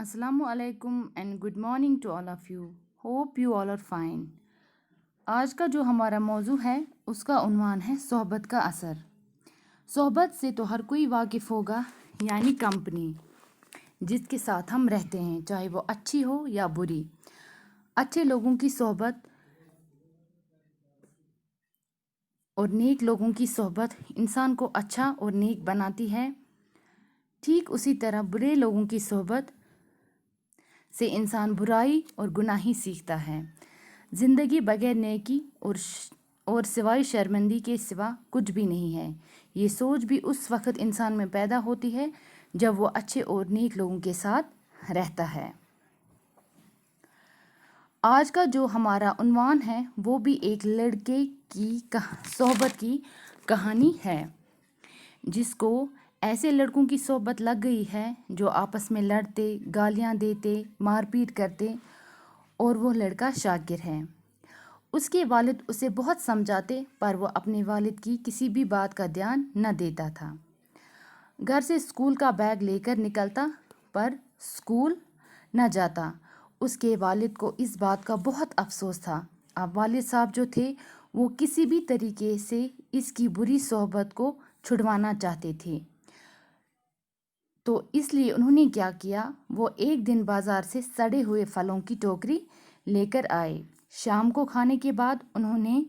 Assalamu alaikum and good morning to all of you. Hope you all are fine. आज का जो हमारा मौजू है उसका उन्वान है सोहबत का असर। सोहबत से तो हर कोई वाकिफ़ होगा, यानी कंपनी जिसके साथ हम रहते हैं, चाहे वो अच्छी हो या बुरी। अच्छे लोगों की सोहबत और नेक लोगों की सोहबत इंसान को अच्छा और नेक बनाती है। ठीक उसी तरह बुरे लोगों की सोहबत से इंसान बुराई और गुनाही सीखता है। ज़िंदगी बगैर नेकी और सिवाय शर्मिंदगी के सिवा कुछ भी नहीं है। ये सोच भी उस वक़्त इंसान में पैदा होती है जब वो अच्छे और नेक लोगों के साथ रहता है। आज का जो हमारा उन्वान है वो भी एक लड़के की सोहबत की कहानी है, जिसको ऐसे लड़कों की सोहबत लग गई है जो आपस में लड़ते, गालियाँ देते, मारपीट करते, और वो लड़का शाकिर है। उसके वालिद उसे बहुत समझाते पर वो अपने वालिद की किसी भी बात का ध्यान न देता था। घर से स्कूल का बैग लेकर निकलता पर स्कूल न जाता। उसके वालिद को इस बात का बहुत अफसोस था। अब वालिद साहब जो थे वो किसी भी तरीके से इसकी बुरी सोहबत को छुड़वाना चाहते थे। तो इसलिए उन्होंने क्या किया, वो एक दिन बाज़ार से सड़े हुए फलों की टोकरी लेकर आए। शाम को खाने के बाद उन्होंने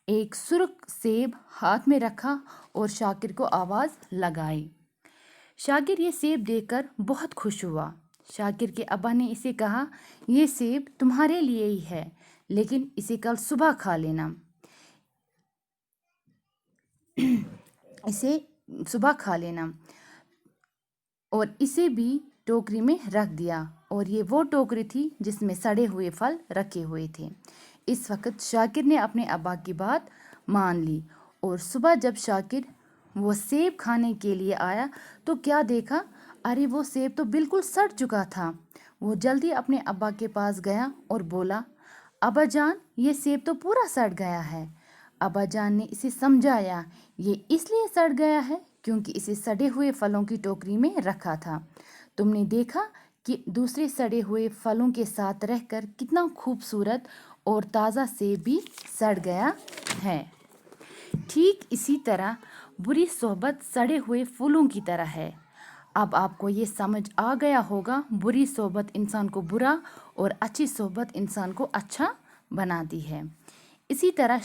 एक सुर्ख सेब हाथ में रखा और शाकिर को आवाज़ लगाई। शाकिर ये सेब देखकर बहुत खुश हुआ। शाकिर के अब्बा ने इसे कहा, ये सेब तुम्हारे लिए ही है, लेकिन इसे कल सुबह खा लेना। इसे सुबह खा लेना। और इसे भी टोकरी में रख दिया, और ये वो टोकरी थी जिसमें सड़े हुए फल रखे हुए थे। इस वक्त शाकिर ने अपने अब्बा की बात मान ली, और सुबह जब शाकिर वो सेब खाने के लिए आया तो क्या देखा, अरे वो सेब तो बिल्कुल सड़ चुका था। वो जल्दी अपने अब्बा के पास गया और बोला, अब्बा जान, ये सेब तो पूरा सड़ गया है। अब्बा जान ने इसे समझाया, ये इसलिए सड़ गया है क्योंकि इसे सड़े हुए फलों की टोकरी में रखा था। तुमने देखा कि दूसरे सड़े हुए फलों के साथ रहकर कितना खूबसूरत और ताज़ा सेब भी सड़ गया है। ठीक इसी तरह बुरी सोहबत सड़े हुए फूलों की तरह है। अब आपको ये समझ आ गया होगा, बुरी सोहबत इंसान को बुरा और अच्छी सोहबत इंसान को अच्छा बनाती है। इसी तरह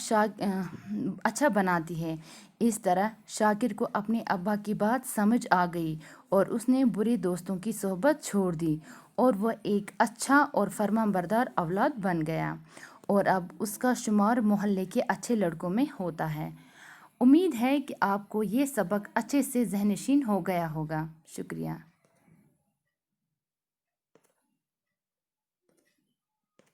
अच्छा बनाती है। इस तरह शाकिर को अपने अब्बा की बात समझ आ गई और उसने बुरे दोस्तों की सोहबत छोड़ दी, और वह एक अच्छा और फरमाबरदार औलाद बन गया, और अब उसका शुमार मोहल्ले के अच्छे लड़कों में होता है। उम्मीद है कि आपको ये सबक अच्छे से ज़हनशीन हो गया होगा। शुक्रिया।